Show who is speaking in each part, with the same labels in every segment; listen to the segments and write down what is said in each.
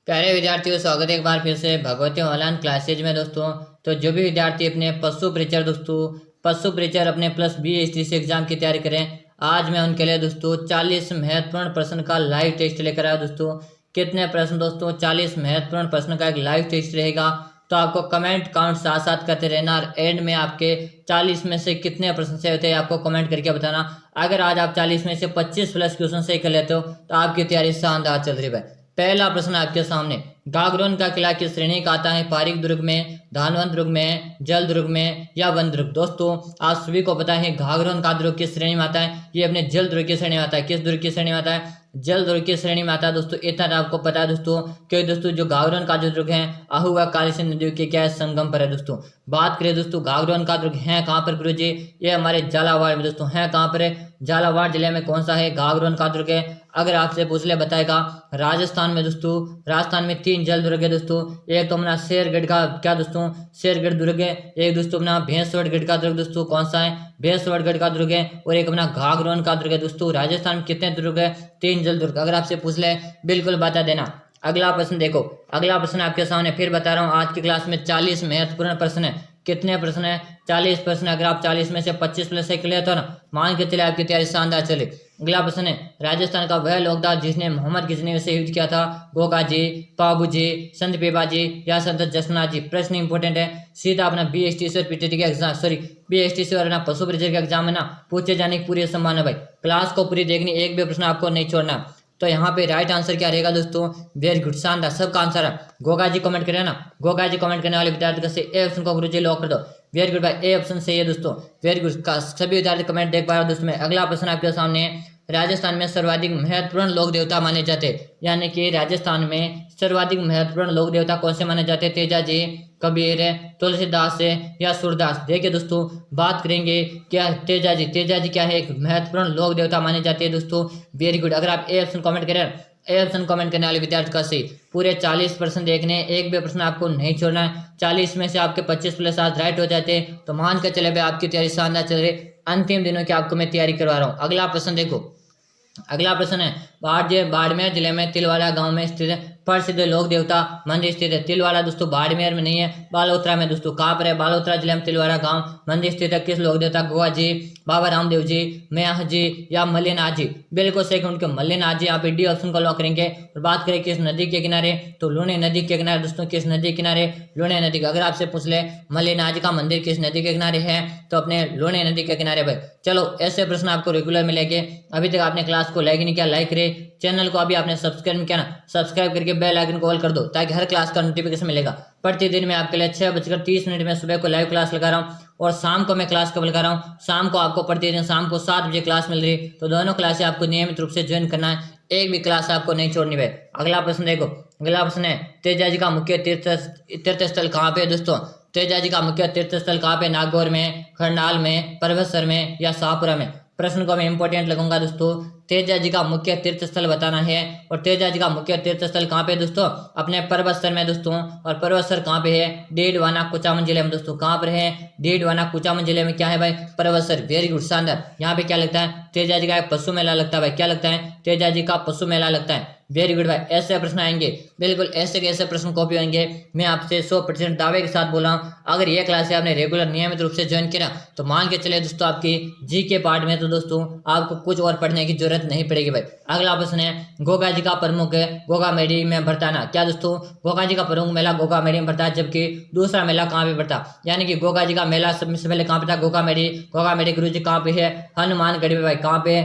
Speaker 1: प्यारे विद्यार्थियों, स्वागत है एक बार फिर से भगवती ऑनलाइन क्लासेज में दोस्तों। तो जो भी विद्यार्थी अपने पशु परिचर अपने प्लस BST से एग्जाम की तैयारी करें, आज मैं उनके लिए दोस्तों 40 महत्वपूर्ण प्रश्न का लाइव टेस्ट लेकर आया दोस्तों। कितने प्रश्न दोस्तों? 40 महत्वपूर्ण प्रश्न का एक लाइव टेस्ट रहेगा। तो आपको कमेंट काउंट साथ साथ करते रहना और एंड में आपके 40 में से कितने प्रश्न सही होते हैं आपको कमेंट करके बताना। अगर आज आप 40 में से 25 प्लस क्वेश्चन सही कर लेते हो तो आपकी तैयारी शानदार चल रही है। पहला प्रश्न आपके सामने, गागरोन का किला किस श्रेणी का आता है? पारीक दुर्ग में, धानवंत दुर्ग में, जल दुर्ग में या वन दुर्ग? दोस्तों आप सभी को पता है गागरोन का दुर्ग किस श्रेणी में आता है? ये अपने जल दुर्ग की श्रेणी में आता है। किस दुर्ग की श्रेणी में आता है? जल दुर्ग की श्रेणी में आता है दोस्तों। इतना आपको पता है दोस्तों, क्योंकि दोस्तों जो गागरोन का जो दुर्ग है आहू व काली नदियों के क्या है संगम पर है दोस्तों। बात करें दोस्तों गागरोन का दुर्ग है कहाँ पर गुरु जी? ये हमारे झालावाड़ में दोस्तों है। कहाँ पर है? झालावाड़ जिले में। कौन सा है? गागरोन का दुर्ग है। अगर आपसे पूछ ले बताएगा राजस्थान में दोस्तों, राजस्थान में 3 जल दुर्ग है दोस्तों। एक तो अपना शेरगढ़ का क्या दोस्तों? शेरगढ़ दुर्ग है। एक दोस्तों अपना भैंसवड़गढ़ का दुर्ग दोस्तों। कौन सा है? भैंसवड़गढ़ का दुर्ग है। और एक अपना गागरोन का दुर्ग है दोस्तों। राजस्थान में कितने दुर्ग है? 3 जल दुर्ग। अगर आपसे पूछ ले बिल्कुल बता देना। अगला प्रश्न देखो, अगला प्रश्न आपके सामने फिर बता रहा हूँ, आज की क्लास में 40 महत्वपूर्ण प्रश्न है। कितने प्रश्न है? 40 प्रश्न। अगर आप 40 में से 25 प्लस सही कर ले तो ना मान के चले आपकी तैयारी शानदार चले। अगला प्रश्न है, राजस्थान का वह लोग था जिसने मोहम्मद गजनवी से युद्ध किया था? गोगा जी, पाबू जी, संत पेबा जी या संत जसना जी? प्रश्न इंपॉर्टेंट है, सीधा अपना BST से और PTT के एग्जाम BST से और ना पशु परिचय के एग्जाम में ना पूछे जाने की पूरी संभावना भाई। क्लास को पूरी देखनी, एक भी प्रश्न आपको नहीं छोड़ना। तो यहाँ पे राइट आंसर क्या रहेगा दोस्तों? वेरी गुड, शानदार, सबका आंसर है। गोगा जी कमेंट करें ना, गोगा जी कमेंट करने वाले विद्यार्थी का से ए ऑप्शन को गुरुजी लॉक कर दो। वेरी गुड भाई, ए ऑप्शन सही है दोस्तों। वेरी गुड, सभी विद्यार्थी कमेंट देख पा रहे हो दोस्तों। अगला प्रश्न आपके सामने है, राजस्थान में सर्वाधिक महत्वपूर्ण लोक देवता माने जाते हैं, यानी कि राजस्थान में सर्वाधिक महत्वपूर्ण लोक देवता कौन से माने जाते हैं? तेजा जी, कबीर, तुलसीदास या सूरदास? देखिए दोस्तों बात करेंगे क्या तेजा जी क्या है? एक महत्वपूर्ण लोक देवता माने जाते हैं दोस्तों। वेरी गुड, अगर आप ए ऑप्शन कमेंट करें, ए ऑप्शन कमेंट करने वाले विद्यार्थी का सही। पूरे 40 प्रश्न देखने, एक भी प्रश्न आपको नहीं छोड़ना है। 40 में से आपके 25 प्लस आज राइट हो जाते हैं तो मान कर चले भाई आपकी तैयारी शानदार चल रही। अंतिम दिनों की आपको मैं तैयारी करवा रहा हूँ। अगला प्रश्न देखो, अगला प्रश्न है, बाड़मेर जिले में तिलवाड़ा गांव में स्थित प्रसिद्ध लोक देवता मंदिर स्थित है? तिलवाड़ा दोस्तों बाड़मेर में नहीं है, बालोतरा में दोस्तों। कहाँ पर है? बालोतरा जिले में तिलवाड़ा गांव मंदिर स्थित है। किस लोक देवता? गोवा जी, बाबा रामदेव जी, मैया जी या मल्लिनाथ जी? बिल्कुल सही उनके मल्लिनाथ जी। आप डी ऑप्शन को लॉक करेंगे। और बात करें किस नदी के किनारे, तो लूणी नदी के किनारे दोस्तों। किस नदी के किनारे? लूणी नदी का। अगर आपसे पूछ ले मल्लिनाथ जी का मंदिर किस नदी के किनारे है, तो अपने लूणी नदी के किनारे भाई। चलो ऐसे प्रश्न आपको रेगुलर मिलेंगे। अभी तक आपने क्लास को लाइक नहीं किया, लाइक करे। चैनल को अभी आपने सब्सक्राइब नहीं किया ना, सब्सक्राइब करके बेल आइकन को ऑल कर दो ताकि हर क्लास का नोटिफिकेशन मिलेगा। प्रतिदिन मैं आपके लिए 6:30 में सुबह को लाइव क्लास लगा रहा हूँ और शाम को मैं क्लास कब लगा रहा हूँ? शाम को आपको प्रतिदिन शाम को 7 बजे क्लास मिल रही है। तो दोनों क्लासें आपको नियमित रूप से ज्वाइन करना है, एक भी क्लास आपको नहीं छोड़नी है। अगला प्रश्न देखो, अगला प्रश्न है, तेजा जी का मुख्य तीर्थ स्थल कहाँ पे है दोस्तों? तेजा जी का मुख्य तीर्थ स्थल कहाँ पे? नागौर में, खरनाल में, परबतसर में या शाहपुरा में? प्रश्न को मैं इंपॉर्टेंट लगूंगा दोस्तों। तेजा जी का मुख्य तीर्थ स्थल बताना है। और तेजा जी का मुख्य तीर्थ स्थल कहाँ पे दोस्तों? अपने परबतसर में दोस्तों। और परबतसर कहाँ पे है? डीडवाना कुचामन जिले में दोस्तों। कहाँ पर है? डीडवाना कुचामन जिले में क्या है भाई? परबतसर। वेरी गुड, शानदार। यहाँ पे क्या लगता है? तेजा जी का एक पशु मेला लगता है भाई। क्या लगता है? तेजा जी का पशु मेला लगता है। वेरी गुड भाई, ऐसे प्रश्न आएंगे, बिल्कुल ऐसे कैसे प्रश्न कॉपी होंगे, मैं आपसे 100% दावे के साथ बोला हूँ। अगर ये क्लास आपने रेगुलर नियमित रूप से ज्वाइन किया तो मान के चले दोस्तों आपकी जी के पार्ट में तो दोस्तों आपको कुछ और पढ़ने की जरूरत नहीं पड़ेगी भाई। अगला प्रश्न है, गोगा जी का प्रमुख गोगामेडी में भरता है ना? क्या दोस्तों? गोगा जी का प्रमुख मेला गोगामेडी में भरता है, जबकि दूसरा मेला कहाँ पे भरता? यानी कि गोगा जी का मेला सबसे पहले कहाँ पे था? गोगामेडी गुरु जी कहाँ पे है? हनुमानगढ़ में भाई। कहाँ पे?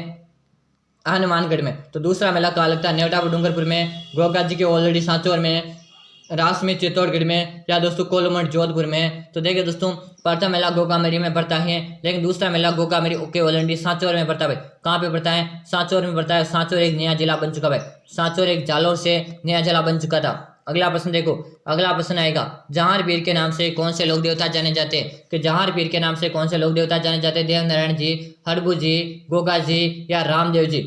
Speaker 1: हनुमानगढ़ में। तो दूसरा मेला कहाँ लगता है? नेवटा डूंगरपुर में, गोगा जी के ऑलरेडी सांचौर में, रास में चित्तौड़गढ़ में या दोस्तों कोलमठ जोधपुर में? तो देखिए दोस्तों प्रथम मेला गोगामेडी में पड़ता है, लेकिन दूसरा मेला गोगामेडी ओके ऑलरेडी सांचौर में पड़ता है भाई। कहाँ पे पड़ता है? सांचौर में पड़ता है। सांचौर एक नया जिला बन चुका भाई। सांचौर एक जालौर से नया जिला बन चुका था। अगला प्रश्न देखो, अगला प्रश्न आएगा, जहांगीर के नाम से कौन से लोक देवता जाने जाते हैं? कि जहांगीर के नाम से कौन से लोक देवता जाने जाते हैं? देवनारायण जी, हड़बू जी, गोगा जी या रामदेव जी?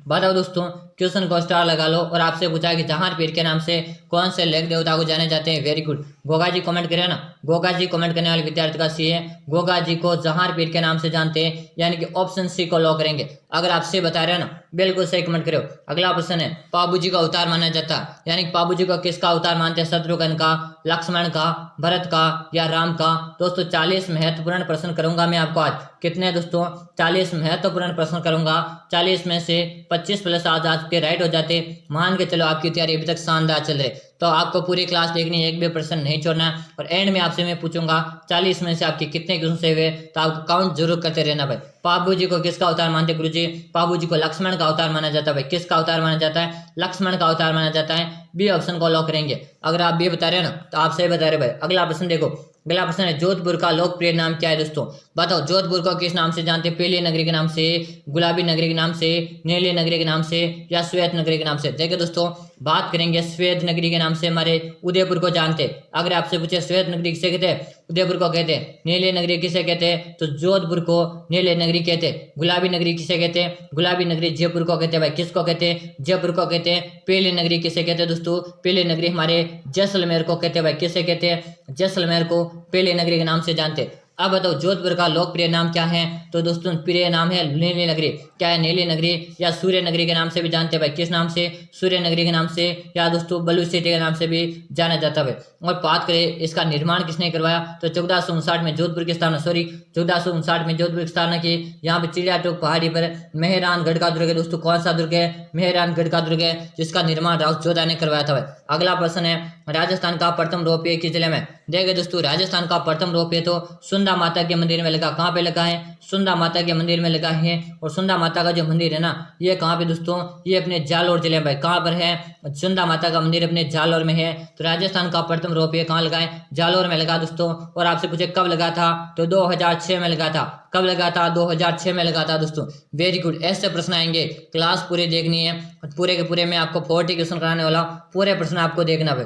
Speaker 1: बताओ दोस्तों क्वेश्चन को स्टार लगा लो। और आपसे पूछा कि जहां पीर के नाम से कौन से लेख देवता को जाने जाते हैं। Very good, Goga ji comment करें ना। गोगा जी कमेंट करने वाले विद्यार्थी का सी है, गोगा जी को जहां पीर के नाम से जानते हैं, यानी कि ऑप्शन सी को लॉक करेंगे। अगर आप से बता रहे हैं ना, बिल्कुल सही कमेंट करो। अगला प्रश्न है, पाबू जी का अवतार माना जाता है, यानी कि पाबू जी को किसका अवतार मानते हैं? शत्रुघ्न का, लक्ष्मण का, भरत का या राम का? दोस्तों 40 महत्वपूर्ण प्रश्न करूंगा मैं आपको आज। कितने दोस्तों? 40 महत्वपूर्ण प्रश्न करूंगा। 40 में से 25 प्लस आज आपके राइट हो जाते, मान के चलो आपकी तैयारी अभी तक शानदार चल रही। तो आपको पूरी क्लास देखनी है, एक भी प्रश्न नहीं छोड़ना है। और एंड में आपसे मैं पूछूंगा 40 में से आपके कितने क्वेश्चन से हुए, तो आपको काउंट जरूर करते रहना भाई। पाबू जी को किसका अवतार मानते गुरु जी? पाबू जी को लक्ष्मण का अवतार माना जाता है भाई। किसका अवतार माना जाता है? लक्ष्मण का अवतार माना जाता है। बी ऑप्शन को लॉक करेंगे। अगर आप बी बता रहे हैं ना, तो आप सही बता रहे भाई। अगला प्रश्न देखो, अगला प्रश्न है, जोधपुर का लोकप्रिय नाम क्या है दोस्तों? बताओ, जोधपुर को किस नाम से जानते हैं? पीली नगरी के नाम से, गुलाबी नगरी के नाम से, नीली नगरी के नाम से या श्वेत नगरी के नाम से? देखिए दोस्तों, बात करेंगे श्वेत नगरी के नाम से हमारे उदयपुर को जानते हैं। अगर आपसे पूछे श्वेत नगरी किसे कहते हैं? उदयपुर को कहते हैं। नीली नगरी किसे कहते हैं? तो जोधपुर को नीली नगरी कहते हैं। गुलाबी नगरी किसे कहते हैं? गुलाबी नगरी जयपुर को कहते हैं भाई। किसको कहते हैं? जयपुर को कहते हैं। पीली नगरी किसे कहते हैं दोस्तों? पीली नगरी हमारे जैसलमेर को कहते हैं भाई। किसे कहते हैं? जैसलमेर को पीली नगरी के नाम से जानते हैं। अब बताओ, जोधपुर का लोकप्रिय नाम क्या है? तो दोस्तों प्रिय नाम है नीली नगरी। क्या है? नीली नगरी या सूर्य नगरी के नाम से भी जानते हैं भाई। किस नाम से? सूर्य नगरी के नाम से, या दोस्तों बलू सिटी के नाम से भी जाना जाता है। और बात करें इसका निर्माण किसने करवाया, तो 1459 में जोधपुर की स्थापना, 1459 में जोधपुर की स्थापना की। यहाँ पे चिड़िया टोक पहाड़ी पर मेहरानगढ़ का दुर्ग है दोस्तों। कौन सा दुर्ग है? मेहरानगढ़ का दुर्ग है, जिसका निर्माण राव जोधा ने करवाया था भाई। अगला प्रश्न है, राजस्थान का प्रथम रोपवे किस जिले में? देखिए दोस्तों, राजस्थान का प्रथम रोपवे तो सुंदा माता के मंदिर में लगा। कहाँ पे लगा है? सुंदा माता के मंदिर में लगा है। और सुंदा माता का जो मंदिर है ना, ये कहाँ पे दोस्तों? ये अपने जालोर जिले में भाई। कहाँ पर है? सुंदा माता का मंदिर अपने जालोर में है। तो राजस्थान का प्रथम रोपवे कहाँ लगा है? जालोर में लगा दोस्तों। और आपसे पूछे कब लगा था, तो 2006 में लगा था। कब लगा था? 2006 में लगा था दोस्तों। वेरी गुड, ऐसे प्रश्न आएंगे, क्लास पूरी देखनी है। पूरे के पूरे मैं आपको 40 क्वेश्चन कराने वाला हूँ, पूरे प्रश्न आपको देखना भाई।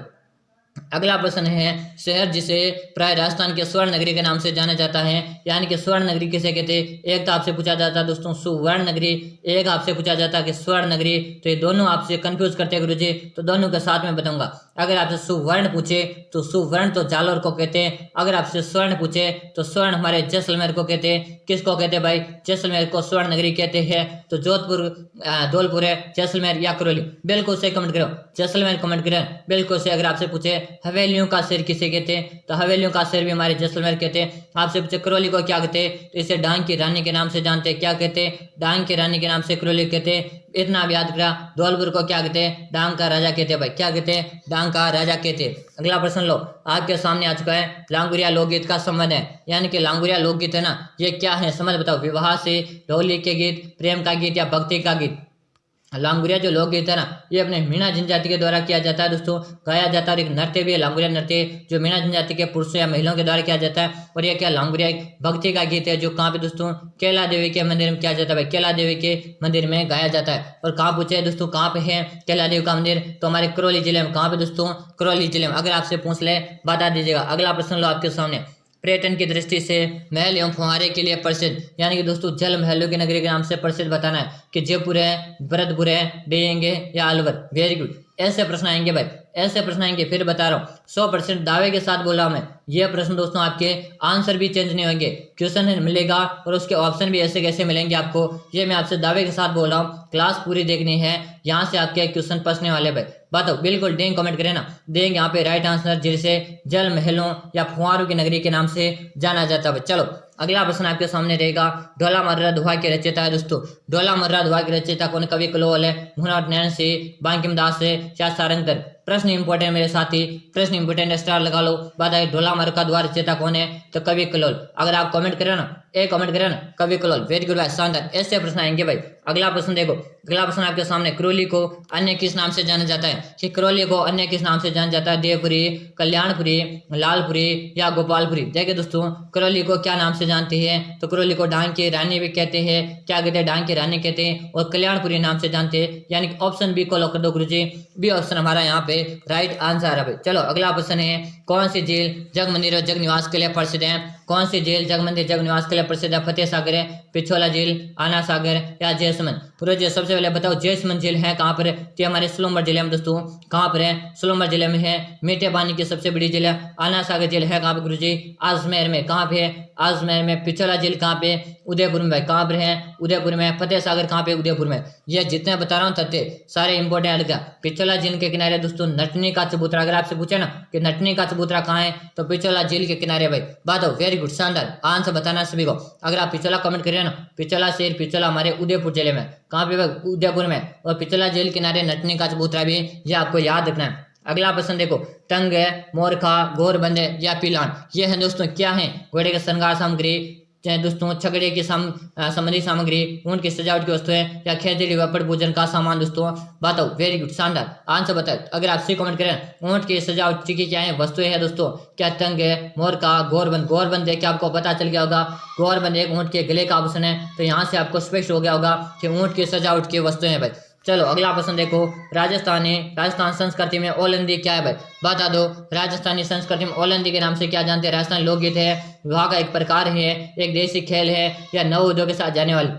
Speaker 1: अगला प्रश्न है, शहर जिसे प्राय राजस्थान के स्वर्ण नगरी के नाम से जाना जाता है, यानी कि स्वर्ण नगरी किसे कहते हैं? एक तो आपसे पूछा जाता है दोस्तों सुवर्ण नगरी, एक आपसे पूछा जाता है कि स्वर्ण नगरी। तो ये दोनों आपसे कंफ्यूज करते हैं गुरुजी, तो दोनों के साथ में बताऊंगा। अगर आपसे सुवर्ण पूछे तो सुवर्ण तो जालोर को कहते हैं। अगर आपसे स्वर्ण पूछे तो स्वर्ण हमारे जैसलमेर को कहते हैं। किसको कहते हैं भाई? जैसलमेर को स्वर्ण नगरी कहते हैं। तो जोधपुर, धौलपुर है, जैसलमेर या करौली? बिल्कुल सही कमेंट करो, जैसलमेर कमेंट करें, बिल्कुल सही। अगर आपसे पूछे हवेलियों का शहर किसे कहते हैं, तो हवेलियों का शहर भी हमारे जैसलमेर कहते हैं। आपसे पूछे करौली को क्या कहते हैं, तो इसे डांग की रानी के नाम से जानते हैं। क्या कहते हैं? डांग की रानी के नाम से करौली कहते हैं। इतना भी याद करा। धौलपुर को क्या कहते हैं? डांग का राजा कहते हैं भाई। क्या कहते हैं? डांग का राजा कहते हैं। अगला प्रश्न लो, आपके सामने आ चुका है, लांगुरिया लोकगीत का संबंध है, यानी कि लांगुरिया लोकगीत है ना, ये क्या है समझ बताओ। विवाह से, ढोली के गीत, प्रेम का गीत या भक्ति का गीत? लांगुरिया जो लोकगीत है ना, ये अपने मीणा जनजाति के द्वारा किया जाता है दोस्तों, गाया जाता है। और एक नृत्य भी है लांगुरिया नृत्य, जो मीणा जनजाति के पुरुषों या महिलाओं के द्वारा किया जाता है। और ये क्या लांगुरिया एक भक्ति का गीत है, जो कहाँ पे दोस्तों? कैला देवी के मंदिर में किया जाता है भाई। कैला देवी के मंदिर में गाया जाता है। और कहाँ पूछे दोस्तों, कहाँ पे है कैला देवी का मंदिर? तो हमारे करौली जिले में। कहाँ पे दोस्तों? करौली जिले में। अगर आपसे पूछ ले बता दीजिएगा। अगला प्रश्न लो आपके सामने, पर्यटन की दृष्टि से महल एवं फुहारे के लिए प्रसिद्ध, यानी कि दोस्तों जल महलों की नगरी के नाम से प्रसिद्ध बताना है कि जयपुर है, भरतपुर है, डेंगे या अलवर? वेरी गुड, ऐसे प्रश्न आएंगे भाई, ऐसे प्रश्न आएंगे। फिर बता रहा हूँ 100% दावे के साथ बोल रहा हूँ मैं। ये प्रश्न दोस्तों आपके आंसर भी चेंज नहीं होंगे, क्वेश्चन मिलेगा और उसके ऑप्शन भी ऐसे कैसे मिलेंगे आपको, ये मैं आपसे दावे के साथ बोल रहा हूँ। क्लास पूरी देखनी है, यहाँ से आपके क्वेश्चन पूछने वाले भाई। बताओ, बिल्कुल डेंग कमेंट करें ना, देंगे यहाँ पे राइट आंसर, जिसे जल महलों या फुहारों की नगरी के नाम से जाना जाता है। चलो अगला प्रश्न आपके सामने रहेगा, ढोला मर्रा दोहा के रचयिता है दोस्तों। ढोला मर्रा दोहा के रचयिता कौन? कवि कलोल है, मुहूर्त नैन से, बांकिम दास है या सारंगधर? प्रश्न इंपोर्टेंट मेरे साथी, प्रश्न इंपोर्टेंट, स्टार लगा लो। बताइए ढोला मर्रा का दोहा रचयिता कौन है? तो कवि कलोल। अगर आप कमेंट करें ना, एक कमेंट करें ना, कवि कलोल। वेरी गुड भाई, शानदार, ऐसे प्रश्न आएंगे भाई। अगला प्रश्न देखो, अगला प्रश्न आपके सामने, करौली को अन्य किस नाम से जाना जाता है? कि करौली को अन्य किस नाम से जाना जाता है? देवपुरी, कल्याणपुरी, लालपुरी या गोपालपुरी? देखिए दोस्तों, करौली को क्या नाम से जानते हैं? तो करौली को डांग की रानी भी कहते हैं। क्या कहते हैं? डांग की रानी कहते हैं। और कल्याणपुरी नाम से जानते हैं, यानी कि ऑप्शन बी को लॉक कर दो गुरुजी। बी ऑप्शन हमारा यहाँ पे राइट आंसर है भाई। चलो अगला प्रश्न है, कौन सी झील जग मंदिर और जग निवास के लिए प्रसिद्ध है? कौन सी झील जगमंदिर जग निवास के लिए प्रसिद्ध है? फतेह सागर है, पिछोला झील, आना सागर या जयसमंद? पूरा जी सबसे पहले बताओ जयसमंद झील है कहाँ पर है? तो हमारे सोलंबर जिले में दोस्तों। कहाँ पर है? सोलंबर जिले में है। मीठे पानी की सबसे बड़ी झील है। आना सागर झील है कहाँ पे गुरु जी? अजमेर में। कहाँ पे है? अजमेर में। पिछोला झील कहाँ पे? उदयपुर में। कहाँ पर है? उदयपुर में। फतेह सागर कहाँ पे? उदयपुर में। ये जितने बता रहा हूँ तथ्य सारे इंपॉर्टेंट लगा। पिछोला झील के किनारे दोस्तों नटनी का चबूतरा। अगर आपसे पूछे ना कि नटनी का चबूतरा कहाँ है तो पिछोला झील के किनारे भाई। बात हो, वेरी गुड, शानदार आंसर बताना सभी को। अगर आप पिछोला कमेंट करिए ना, पिछोला शहर पिछोला हमारे उदयपुर जिले में। कहाँ पे भाई? उदयपुर में। और पिछोला झील किनारे नटनी का चबूतरा भी, ये आपको याद रखना है। अगला प्रश्न देखो, टंग है, मोरखा, घोरबंद या पिलान, ये है दोस्तों क्या है? घोड़े के श्रृंगार सामग्री, चाहे दोस्तों छकड़े की संबंधी सामग्री, ऊंट की सजावट की वस्तुएं या खेजड़ी व्यापार भोजन का सामान दोस्तों। बताओ, वेरी गुड, शानदार आंसर बताओ। अगर आप सी कमेंट करें ऊंट की सजावट की क्या है वस्तुएं है दोस्तों? क्या टंग है, मोरका, घोरबंद? घोरबंद देख के आपको पता चल गया होगा, घोरबंद एक ऊंट के गले का आभूषण है। तो यहाँ से आपको स्पष्ट हो गया होगा कि ऊंट की सजावट की वस्तुएं है भाई। चलो अगला प्रश्न देखो, राजस्थान संस्कृति में ओलंदी क्या है भाई? बता दो। राजस्थानी संस्कृति में ओलंदी के नाम से क्या जानते हैं? राजस्थानी लोकगीत है, विवाह का एक प्रकार है, एक देसी खेल है या नव उद्योग के साथ जाने वाली?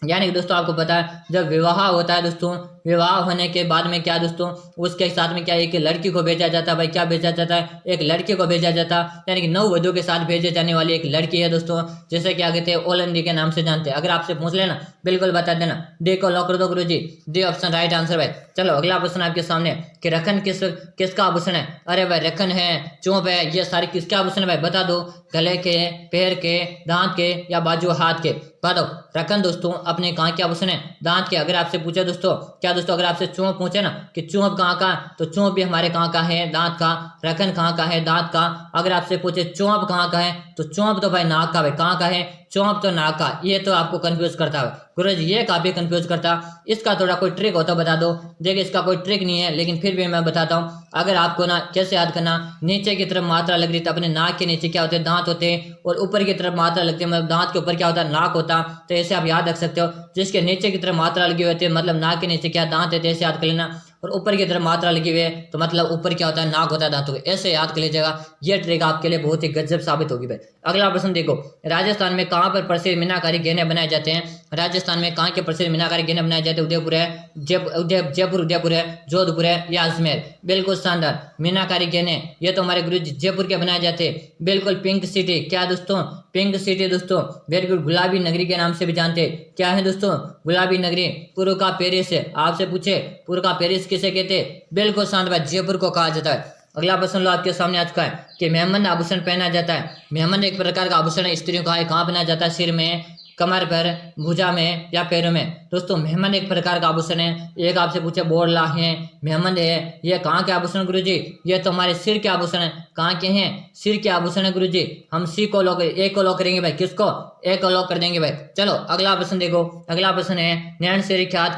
Speaker 1: यानी कि दोस्तों आपको पता है जब विवाह होता है दोस्तों, विवाह होने के बाद में क्या दोस्तों, उसके साथ में क्या एक लड़की को भेजा जाता है भाई। क्या भेजा जाता है? एक लड़की को भेजा जाता है, यानी कि नववधू के साथ भेजे जाने वाली एक लड़की है दोस्तों, जैसे क्या कहते हैं ओलंदी के नाम से जानते हैं। अगर आपसे पूछ लेना बिल्कुल बता देना। डी को लॉक कर दो गुरु जी, डी ऑप्शन राइट आंसर भाई। चलो अगला प्रश्न आपके सामने कि रखन किसका आभूषण है? अरे भाई रखन है, चौंप है, ये सारे किसके आभूषण है भाई? बता दो। गले के, पैर के, दांत के या बाजू हाथ के? बताओ। रखन दोस्तों अपने कहाँ के आभूषण है? दांत के। अगर आपसे पूछे दोस्तों क्या दोस्तों, अगर आपसे चौंप पूछे ना कि चौंप कहाँ का, तो चौंप भी हमारे कहाँ का है? दांत का। रखन कहाँ का है? दांत का। अगर आपसे पूछे चौंप कहाँ का है, तो चौंप तो भाई नाक का भाई। कहाँ का है? चौंप तो नाक का। ये तो आपको कंफ्यूज करता है गुरुजी, ये काफी कंफ्यूज करता। इसका थोड़ा कोई ट्रिक हो तो बता दो। देखिए इसका कोई ट्रिक नहीं है, लेकिन फिर भी मैं बताता हूँ। अगर आपको ना कैसे याद करना, नीचे की तरफ मात्रा लग रही है तो अपने नाक के नीचे क्या होते हैं? दांत होते हैं। और ऊपर की तरफ मात्रा लगती है, मतलब दांत के ऊपर क्या होता है? नाक होता। तो ऐसे आप याद रख सकते हो। जिसके नीचे की तरफ मात्रा लगी हुई है मतलब नाक के नीचे क्या दांत है, ऐसे याद कर लेना। और ऊपर की तरफ मात्रा लगी हुई है तो मतलब ऊपर क्या होता है? नाक होता है दांतों के। ऐसे याद कर लीजिएगा, ये ट्रिक आपके लिए बहुत ही गजब साबित होगी भाई। अगला प्रश्न देखो, राजस्थान में कहाँ पर प्रसिद्ध मीनाकारी गहने बनाए जाते हैं? राजस्थान में कहाँ के प्रसिद्ध मीनाकारी गहने बनाए जाते हैं? उदयपुर है, जयपुर उदयपुर है, जोधपुर है या अजमेर? बिल्कुल शानदार। मीनाकारी गहने ये तो हमारे गुरु जयपुर के बनाए जाते हैं। बिल्कुल। पिंक सिटी, क्या दोस्तों? पिंक सिटी दोस्तों, वेरी गुड, गुलाबी नगरी के नाम से भी जानते हैं। क्या है दोस्तों? गुलाबी नगरी। पूर्व का पेरिस है। आपसे पूछे पूर्व का पेरिस किसे कहते हैं? बिल्कुल शांत भाई, जयपुर को कहा जाता है। अगला प्रश्न लो आपके सामने आ चुका है कि मेहमंद आभूषण पहना जाता है। मेहमंद एक प्रकार का आभूषण है, स्त्रियों का है। कहाँ पहना जाता है? सिर में, कमर पर, भुजा में या पैरों में? दोस्तों मेहमंद एक प्रकार का आभूषण है। एक आपसे पूछे बोरला है, मेहमंद है, ये कहाँ के आभूषण गुरु जी? ये तो हमारे सिर के आभूषण है। कहाँ के हैं? सिर के आभूषण है गुरु जी। हम सी को लॉक, ए को लॉक करेंगे भाई। किसको? ए को लॉक कर देंगे भाई। चलो अगला प्रश्न देखो। अगला प्रश्न है नैन शेर ख्यात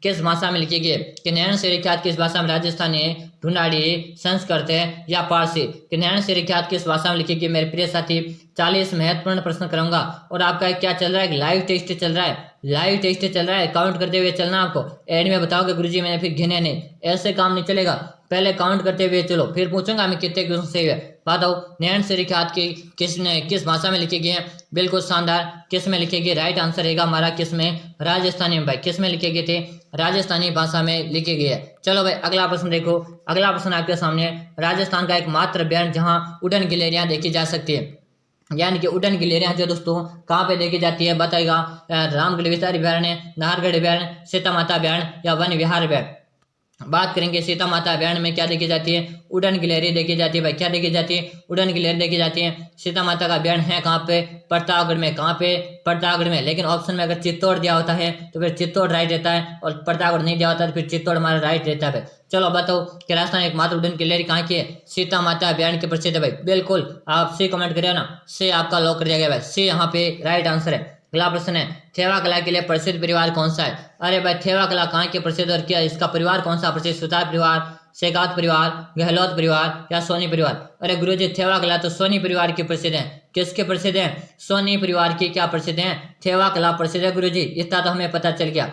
Speaker 1: किस भाषा में लिखी गई है? कि नैन शेर ख्यात किस भाषा में? राजस्थानी, ढूंढाड़ी, संस्कृत है या पारसी? कि नैन शेर ख्यात किस भाषा में लिखी गई? मेरे प्रिय साथी 40 महत्वपूर्ण प्रश्न करूंगा। और आपका क्या चल रहा है? लाइव टेस्ट चल रहा है। लाइव टेस्ट चल रहा है, काउंट करते हुए चलना। आपको एड में बताओगे गुरुजी मैंने फिर गिने नहीं, ऐसे काम नहीं चलेगा। पहले काउंट करते हुए चलो, फिर पूछूंगा मैं कितने क्वेश्चन सही है। बताओ नैन शेर ख्यात की किस भाषा में लिखी गई है? बिल्कुल शानदार। किस में लिखी गई? राइट आंसर रहेगा हमारा किस में? राजस्थानी में भाई। किस में लिखे गए थे? राजस्थानी भाषा में लिखी गई है। चलो भाई अगला प्रश्न देखो। अगला प्रश्न आपके सामने, राजस्थान का एकमात्र बैंड जहां उड़न गिलहरियां देखी जा सकती है। यानी कि उड़न गिलहरियां जो दोस्तों कहाँ पे देखी जाती है? बताएगा। रामगढ़ विस्तार अभ्यारण्य, नाहरगढ़ अभ्यारण्य, सीता माता अभ्यारण्य या वन विहार अभ्यारण्य? बात करेंगे सीता माता अभ्यारण्य में क्या देखी जाती है? उड़न गिलहरी देखी जाती है भाई। क्या देखी जाती है? उड़न गिलहरी देखी जाती है। सीता माता का अभ्यारण्य है कहाँ पे? प्रतापगढ़ में। कहाँ पे? प्रतापगढ़ में। लेकिन ऑप्शन में अगर चित्तौड़ दिया होता है तो फिर चित्तौड़ राइट रहता है, और प्रतापगढ़ नहीं दिया होता तो फिर चित्तौड़ हमारा राइट रहता है। चलो बताओ कि राजस्थान एकमात्र उड़न गिलहरी कहाँ की है? सीता माता अभ्यारण्य के प्रसिद्ध है भाई। बिल्कुल, आप सी कमेंट करिए ना, सी आपका लॉक कर दिया गया भाई। सी यहाँ पे राइट आंसर है। अगला प्रश्न है थेवा कला के लिए प्रसिद्ध परिवार कौन सा है? अरे भाई थेवा कला कहाँ के प्रसिद्ध और क्या इसका परिवार कौन सा प्रसिद्ध? सुतार परिवार, शेगात परिवार, गहलोत परिवार या सोनी परिवार? अरे गुरुजी थेवा कला तो सोनी परिवार की प्रसिद्ध है। किसके प्रसिद्ध है? सोनी परिवार की क्या प्रसिद्ध है? थेवा कला प्रसिद्ध है गुरुजी। इतना तो हमें पता चल गया।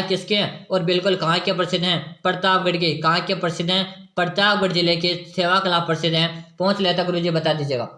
Speaker 1: किसके हैं? और बिल्कुल कहाँ के प्रसिद्ध हैं? प्रतापगढ़ के। कहाँ के प्रसिद्ध हैं? प्रतापगढ़ जिले के थेवा कला प्रसिद्ध हैं। पहुंच लेता गुरुजी बता दीजिएगा।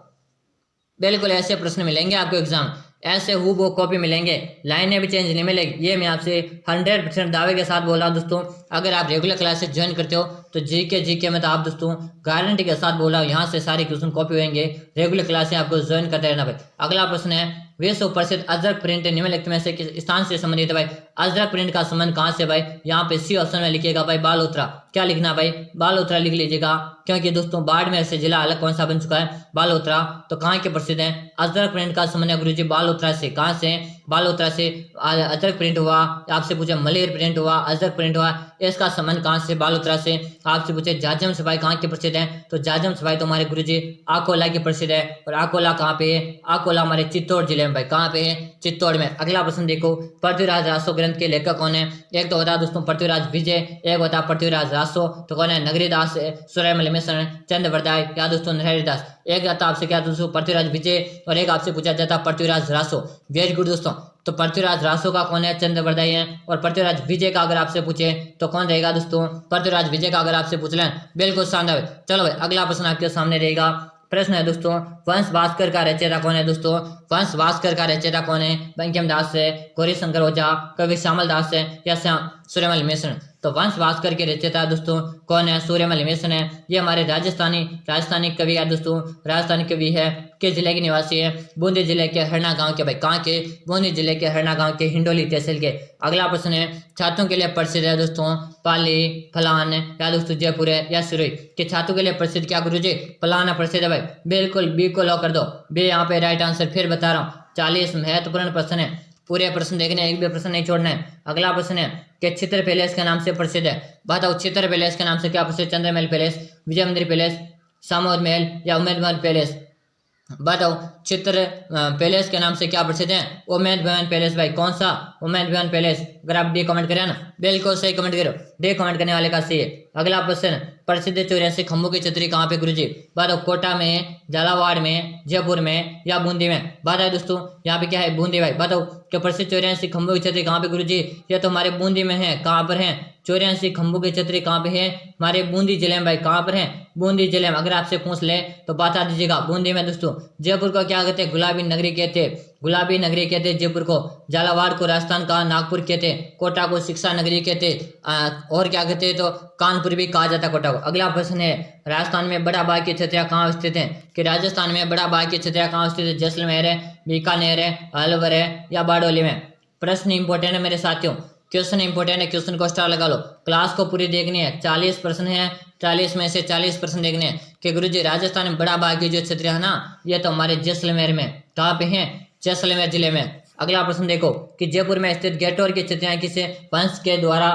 Speaker 1: बिल्कुल ऐसे प्रश्न मिलेंगे आपको एग्जाम, ऐसे हूबहू कॉपी मिलेंगे, लाइनें भी चेंज नहीं मिलेगी। ये मैं आपसे 100% दावे के साथ बोल रहा हूँ दोस्तों। अगर आप रेगुलर क्लासेस ज्वाइन करते हो तो जीके में तो आप दोस्तों गारंटी के साथ बोल रहा हूँ यहाँ से सारे क्वेश्चन कॉपी होंगे। रेगुलर क्लासें आपको ज्वाइन करते रहना भाई। अगला प्रश्न है, विश्व प्रसिद्ध अजरक प्रिंट निम्नलिखित में से किस स्थान से संबंधित है भाई? अजरक प्रिंट का संबंध कहाँ से भाई? यहाँ पे सी ऑप्शन में लिखिएगा भाई बालोतरा। क्या लिखना भाई? बालोतरा लिख लीजिएगा, क्योंकि दोस्तों बाड़मेर से जिला अलग कौन सा बन चुका है? बालोतरा। तो कहाँ के प्रसिद्ध है? अजरक प्रिंट का संबंध है गुरुजी बालोतरा से। कहाँ से? बालोतरा से। अजरक प्रिंट हुआ, आपसे पूछे मलेर प्रिंट हुआ, अजरक प्रिंट हुआ, इसका संबंध कहाँ से? बालोतरा से। आपसे पूछे जाजम सफाई कहाँ के प्रसिद्ध है? तो जाजम सफाई तो हमारे गुरुजी आकोला के प्रसिद्ध है। और आकोला कहाँ पे है? आकोला हमारे चित्तौड़ जिले में भाई। कहाँ पे है? चित्तौड़ में। अगला प्रश्न देखो, पृथ्वीराज रासो ग्रंथ के लेखक कौन है? एक तो होता दोस्तों पृथ्वीराज विजय, एक होता पृथ्वीराज रासो। तो कौन है? नगरीदास, सूर्यमल मिश्र, चंद्रवरदाय या दोस्तों हरिदास। एक आता आपसे क्या दोस्तों पृथ्वीराज विजय, और एक आपसे पूछा जाता पृथ्वीराज रासो। वेरी गुड दोस्तों। तो पृथ्वीराज रासो का कौन है? चंद्रवरदाय है। और पृथ्वीराज विजय का अगर आपसे पूछे तो कौन रहेगा दोस्तों? पृथ्वीराज विजय का अगर आपसे पूछ लें, बिल्कुल शानदार। चलो भाई अगला प्रश्न आपके सामने रहेगा। प्रश्न है दोस्तों, वंश भास्कर का रचयिता कौन है दोस्तों? वंश भास्कर का रचयिता कौन है? बंकिम दास है, गौरी शंकर ओझा, कवि श्यामल दास है, या सूर्यमल मिश्र। तो वंश भास्कर के रचयिता दोस्तों कौन है? सूर्यमल मिश्र है। ये हमारे राजस्थानी कवि है दोस्तों, राजस्थानी कवि है। किस जिले के निवासी है? बूंदी जिले के हरना गांव के भाई। कहाँ के? बूंदी जिले के हरना गांव के, हिंडोली तहसील के। अगला प्रश्न है, छात्रों के लिए प्रसिद्ध है दोस्तों पाली, फलान, या दोस्तों जयपुर है, या सुरई। के छात्रों के लिए प्रसिद्ध क्या गुरुजी? फलाना प्रसिद्ध है भाई। बिल्कुल बी को लॉक कर दो, बी यहाँ पे राइट आंसर। फिर बता रहा हूँ 40 महत्वपूर्ण प्रश्न है, पूरे प्रश्न देखने, एक भी प्रश्न नहीं छोड़ना है। अगला प्रश्न है कि चित्र पैलेस के नाम से प्रसिद्ध है। बताओ चित्र पैलेस के नाम से क्या प्रसिद्ध? चंद्रमहल पैलेस, विजय मंदिर पैलेस, सामोद महल, या उम्मेद भवन पैलेस। बताओ चित्र पैलेस के नाम से क्या प्रसिद्ध है? उम्मेद भवन पैलेस भाई। कौन सा? उम्मेद भवन पैलेस। अगर आप डी कमेंट करें ना, बिल्कुल सही कमेंट करो, डी कमेंट करने वाले का सही है। अगला प्रश्न, प्रसिद्ध 84 खंभों की छतरी कहाँ पे गुरुजी? बताओ कोटा में, झालावाड़ में, जयपुर में, या बूंदी में। बात है दोस्तों यहाँ पे क्या है? बूंदी भाई। बताओ कि प्रसिद्ध 84 खंभों की छतरी कहाँ पे गुरुजी? ये तो हमारे बूंदी में है। कहाँ पर है? 84 खंभों की छतरी कहाँ पे है? हमारे बूंदी जिले में भाई। कहाँ पर है? बूंदी जिले में। अगर आपसे पूछ ले तो बता दीजिएगा बूंदी में दोस्तों। जयपुर को क्या कहते हैं? गुलाबी नगरी कहते हैं, गुलाबी नगरी कहते हैं जयपुर को। झालावाड़ को राजस्थान का नागपुर कहते हैं, कोटा को शिक्षा नगरी कहते हैं, और क्या कहते हैं तो कानपुर भी कहा जाता है कोटा को। अगला प्रश्न है, राजस्थान में बड़ा बाग की छतरियाँ कहाँ स्थित हैं? कि राजस्थान में बड़ा बाग की छतरियाँ कहाँ स्थित है? जैसलमेर है, बीकानेर है, अलवर है, या बारडोली में। प्रश्न इंपॉर्टेंट है मेरे साथियों, क्वेश्चन इंपॉर्टेंट है, क्वेश्चन को स्टार लगा लो। क्लास को पूरी देखनी है, 40 प्रश्न है, 40 में से 40 प्रश्न देखने हैं। कि गुरुजी राजस्थान में बड़ा बाग की जो छतरियाँ है ना, ये तो हमारे जैसलमेर में। कहाँ पे है? जैसलमेर जिले में। अगला प्रश्न देखो कि जयपुर में स्थित गेटोर की छतरियाँ किसे वंश के द्वारा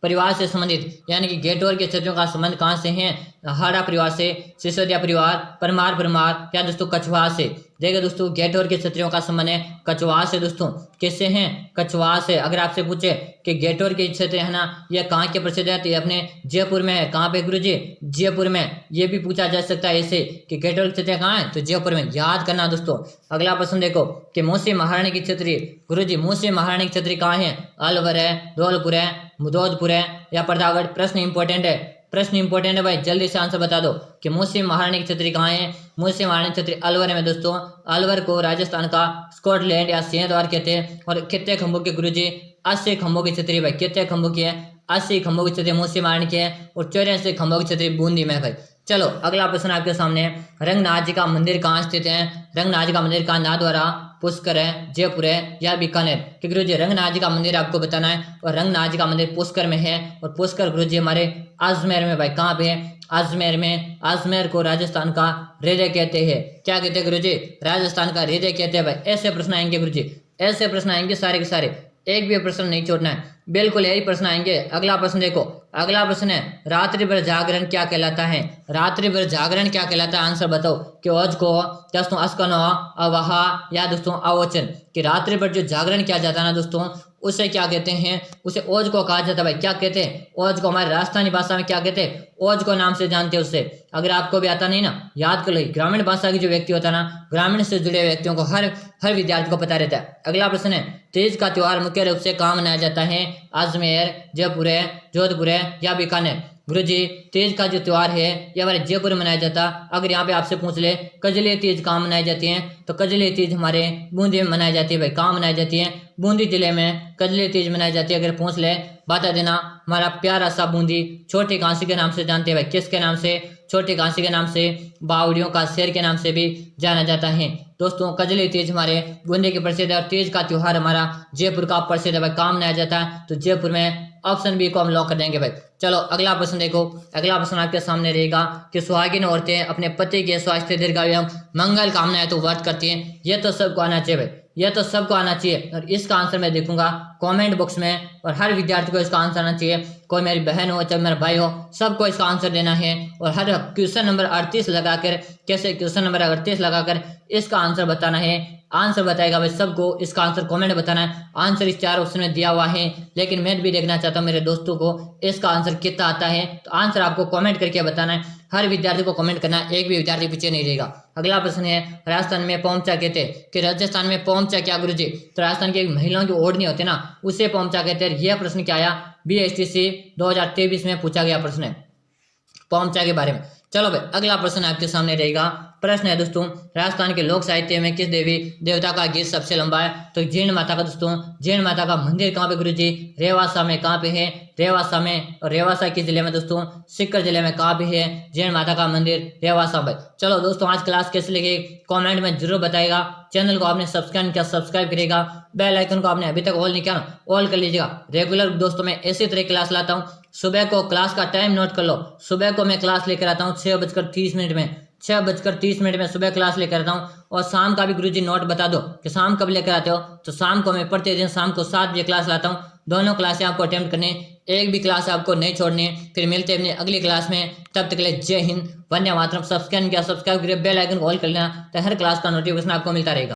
Speaker 1: परिवार से संबंधित, यानी कि गेटोर के छतरियों का संबंध कहाँ से है? हाड़ा परिवार से, सिसोदिया परिवार, परमार, या दोस्तों कछुआ से। देखिए दोस्तों गेटोर के छतरियों का संबंध है कछुआ से दोस्तों। किससे हैं? कछुआ से। अगर आपसे पूछे कि गेटोर के छतरी है ना, ये कहाँ के प्रसिद्ध है? तो ये अपने जयपुर में है। कहाँ पे गुरुजी? जयपुर में। ये भी पूछा जा सकता है ऐसे कि गेटोर की छतरियाँ कहाँ है? तो जयपुर में। याद करना दोस्तों। अगला प्रश्न देखो कि मौसी महारानी की छतरी, गुरुजी मौसी महारानी की छतरी कहाँ है? अलवर है, धौलपुर है, मुदौदपुर है, या प्रतापगढ़। प्रश्न इंपॉर्टेंट है, प्रश्न इंपॉर्टेंट है भाई, जल्दी से आंसर बता दो कि मौसी महारानी की छतरी कहाँ है? मौसी महारानी की छतरी अलवर में दोस्तों। अलवर को राजस्थान का स्कॉटलैंड या सिंहद्वार कहते हैं। और कितने खंभों के गुरुजी? 80 खंभों की छतरी भाई। कितने खंभों की है? 80 खंभों की छतरी मौसी महारानी की है। और 84 खंभों की छतरी बूंदी में भाई। चलो अगला प्रश्न आपके सामने, रंगनाथ जी का मंदिर कहाँ स्थित है? रंगनाथ जी का मंदिर का नाथद्वारा, पुष्कर है, जयपुर है, या बीकानेर। कि गुरुजी रंगनाथ जी का मंदिर आपको बताना है, और रंगनाथ जी का मंदिर पुष्कर में है। और पुष्कर गुरुजी हमारे अजमेर में भाई। कहाँ पे है? अजमेर में। अजमेर को राजस्थान का हृदय कहते हैं। क्या कहते हैं गुरुजी? राजस्थान का हृदय कहते हैं भाई। ऐसे प्रश्न आएंगे गुरुजी, ऐसे प्रश्न आएंगे सारे के सारे, एक भी प्रश्न नहीं छोड़ना है, बिल्कुल यही प्रश्न आएंगे। अगला प्रश्न देखो, अगला प्रश्न है, रात्रि भर जागरण क्या कहलाता है? रात्रि भर जागरण क्या कहलाता है? आंसर बताओ कि ओज को, दोस्तों अस्कनो, अवहा, या दोस्तों अवचन। कि रात्रि भर जो जागरण किया जाता है ना दोस्तों, उसे क्या कहते हैं? उसे ओज को कहा जाता है भाई। क्या कहते हैं? ओज को। हमारे राजस्थानी भाषा में क्या कहते हैं? ओज को नाम से जानते हैं उससे। अगर आपको भी आता नहीं ना, याद कर लो, ग्रामीण भाषा की जो व्यक्ति होता है ना, ग्रामीण से जुड़े व्यक्तियों को, हर विद्यार्थी को पता रहता है। अगला प्रश्न है, तीज का त्योहार मुख्य रूप से कहाँ मनाया जाता है? अजमेर, जयपुर है, जोधपुर है, या बीकानेर। गुरुजी तीज का जो त्योहार है ये हमारे जयपुर में मनाया जाता। अगर यहाँ पे आपसे पूछ ले कजली तीज कहाँ मनाई जाती है, तो कजली तीज हमारे बूंदी में मनाई जाती है। भाई कहाँ मनाई जाती है? बूंदी जिले में कजली तीज मनाई जाती है। अगर पूछ ले बता देना। हमारा प्यारा सा बूंदी छोटी कांसी के नाम से जानते हैं। भाई किसके नाम से? छोटी कांसी के नाम से, बावड़ियों का शहर के नाम से भी जाना जाता है। दोस्तों कजली तीज हमारे बूंदी की प्रसिद्ध है और तीज का त्योहार हमारा जयपुर का प्रसिद्ध है। भाई कहाँ मनाया जाता है? तो जयपुर में। ऑप्शन बी को हम लॉक कर देंगे भाई। चलो अगला प्रश्न देखो। अगला प्रश्न आपके सामने रहेगा कि सुहागिन औरतें अपने पति के स्वास्थ्य, दीर्घायु एवं मंगल कामना है तो व्रत करती हैं। ये तो सबको आना चाहिए भाई, यह तो सबको आना चाहिए। और इसका आंसर मैं देखूंगा कमेंट बॉक्स में, और हर विद्यार्थी को इसका आंसर आना चाहिए। कोई मेरी बहन हो चाहे मेरा भाई हो, सबको इसका आंसर देना है। और हर क्वेश्चन नंबर 38 लगाकर, कैसे क्वेश्चन नंबर 38 लगाकर इसका आंसर बताना है। आंसर बताएगा भाई सबको इसका आंसर कमेंट बताना है। आंसर इस 4 ऑप्शन में दिया हुआ है, लेकिन मैं भी देखना चाहता हूँ मेरे दोस्तों को इसका आंसर कितना आता है। तो आंसर आपको कमेंट करके बताना है। हर विद्यार्थी को कमेंट करना है, एक भी विद्यार्थी पीछे नहीं रहेगा। अगला प्रश्न है राजस्थान में पहुंचा कहते हैं कि राजस्थान में पहुंचा क्या गुरुजी? तो राजस्थान की महिलाओं की ओढ़नी होती है ना, उसे पहुंचा कहते हैं। यह प्रश्न क्या आया? BSTC 2023 में पूछा गया प्रश्न है पहुंचा के बारे में। चलो भाई अगला प्रश्न आपके सामने रहेगा। प्रश्न है दोस्तों राजस्थान के लोक साहित्य में किस देवी देवता का गीत सबसे लंबा है? तो जीण माता का। दोस्तों जीण माता का मंदिर कहाँ पे गुरुजी? रेवासा में। कहाँ पे है? रेवासा में। और रेवासा किस जिले में दोस्तों? सीकर जिले में। कहाँ पे है जीण माता का मंदिर? रेवासा में। चलो दोस्तों आज क्लास कैसे लगी कमेंट में जरूर बताएगा। चैनल को आपने सब्सक्राइब किया सब्सक्राइब करेगा, बेल आइकन को आपने अभी तक ऑल नहीं किया ऑल कर लीजिएगा। रेगुलर दोस्तों मैं इसी तरह क्लास लाता हूँ। सुबह को क्लास का टाइम नोट कर लो। सुबह को मैं क्लास लेकर आता हूँ 6:30 में। 6:30 में सुबह क्लास लेकर आता हूँ। और शाम का भी गुरुजी नोट बता दो कि शाम कब लेकर आते हो। तो शाम को मैं प्रतिदिन शाम को 7 बजे क्लास लाता हूँ। दोनों क्लासें आपको अटेम्प्ट करनी है, एक भी क्लास आपको नहीं छोड़नी है। फिर मिलते हैं अपनी अगली क्लास में, तब तक के लिए जय हिंद, वंदे मातरम। सब्सक्राइब किया सब्सक्राइब करिए, बेल आइकन को ऑल कर लेना, तो हर क्लास का नोटिफिकेशन आपको मिलता रहेगा।